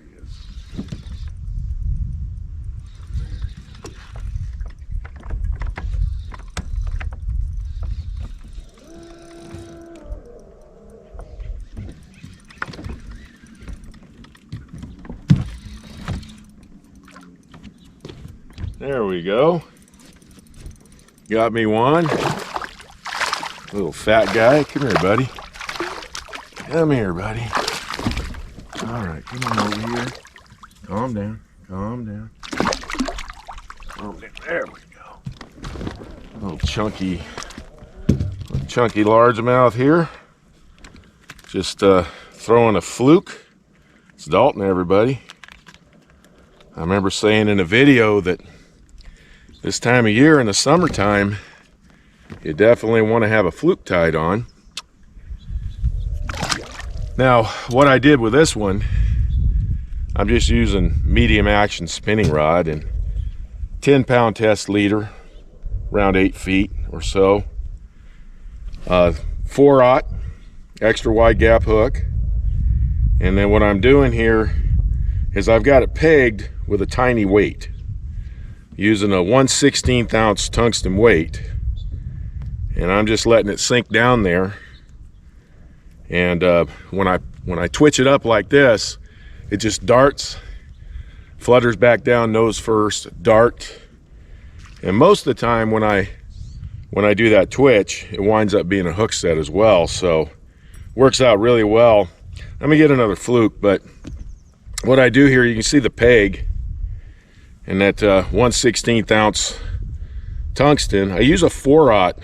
he is. There we go. Got me one. Little fat guy. Come here, buddy. Come here, buddy. All right, come on over here. Calm down. Calm down. Calm down. There we go. Little chunky largemouth here. Just throwing a fluke. It's Dalton, everybody. I remember saying in a video that this time of year in the summertime, you definitely want to have a fluke tied on. Now, what I did with this one, I'm just using medium action spinning rod and 10-pound test leader, around 8 feet or so. 4/0 extra wide gap hook. And then what I'm doing here is I've got it pegged with a tiny weight, using a 1/16 ounce tungsten weight, and I'm just letting it sink down there. And when I twitch it up like this, it just darts, flutters back down nose first, dart. And most of the time when I do that twitch, it winds up being a hook set as well, so works out really well. Let me get another fluke, but what I do here, you can see the peg and that 1/16 ounce tungsten. I use a 4/0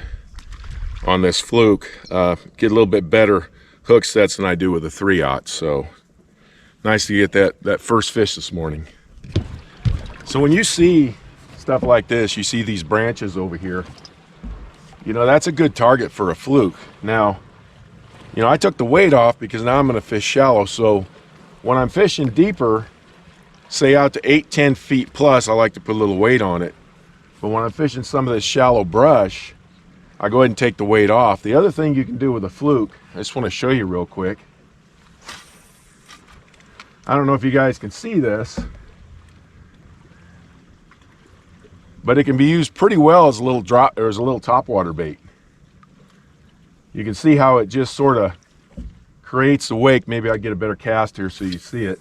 on this fluke. Get a little bit better hook sets than I do with a 3/0. So nice to get that first fish this morning. So when you see stuff like this, you see these branches over here, you know, that's a good target for a fluke. Now, you know, I took the weight off because now I'm going to fish shallow. So when I'm fishing deeper, say out to 8-10 feet plus, I like to put a little weight on it. But when I'm fishing some of this shallow brush, I go ahead and take the weight off. The other thing you can do with a fluke, I just want to show you real quick. I don't know if you guys can see this, but it can be used pretty well as a little drop or as a little topwater bait. You can see how it just sort of creates the wake. Maybe I get a better cast here so you see it.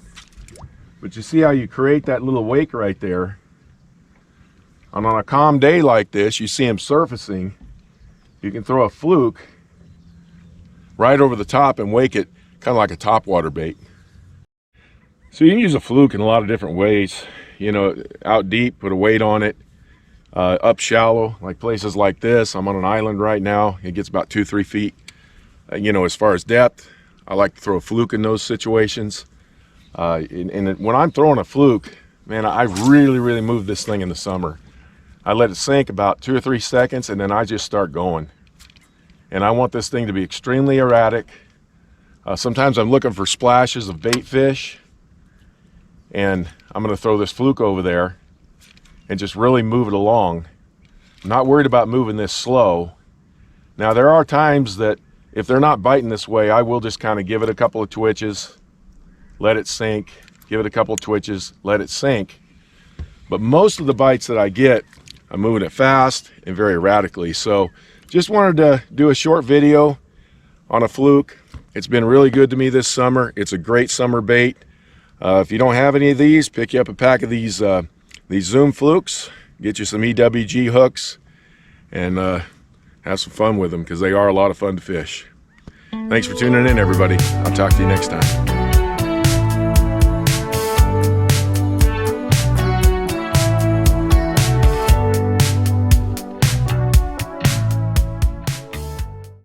But you see how you create that little wake right there. And on a calm day like this, you see them surfacing. You can throw a fluke right over the top and wake it, kind of like a topwater bait. So you can use a fluke in a lot of different ways. You know, out deep, put a weight on it. Up shallow, like places like this. I'm on an island right now. It gets about 2-3 feet. You know, as far as depth, I like to throw a fluke in those situations. And when I'm throwing a fluke, man, I really move this thing in the summer. I let it sink about 2 or 3 seconds, and then I just start going. And I want this thing to be extremely erratic. Sometimes I'm looking for splashes of bait fish, and I'm going to throw this fluke over there and just really move it along. I'm not worried about moving this slow. Now, there are times that if they're not biting this way, I will just kind of give it a couple of twitches, let it sink, give it a couple of twitches, let it sink. But most of the bites that I get, I'm moving it fast and very erratically. So just wanted to do a short video on a fluke. It's been really good to me this summer. It's a great summer bait. If you don't have any of these, pick you up a pack of these Zoom flukes, get you some EWG hooks, and have some fun with them, because they are a lot of fun to fish. Thanks for tuning in, everybody. I'll talk to you next time.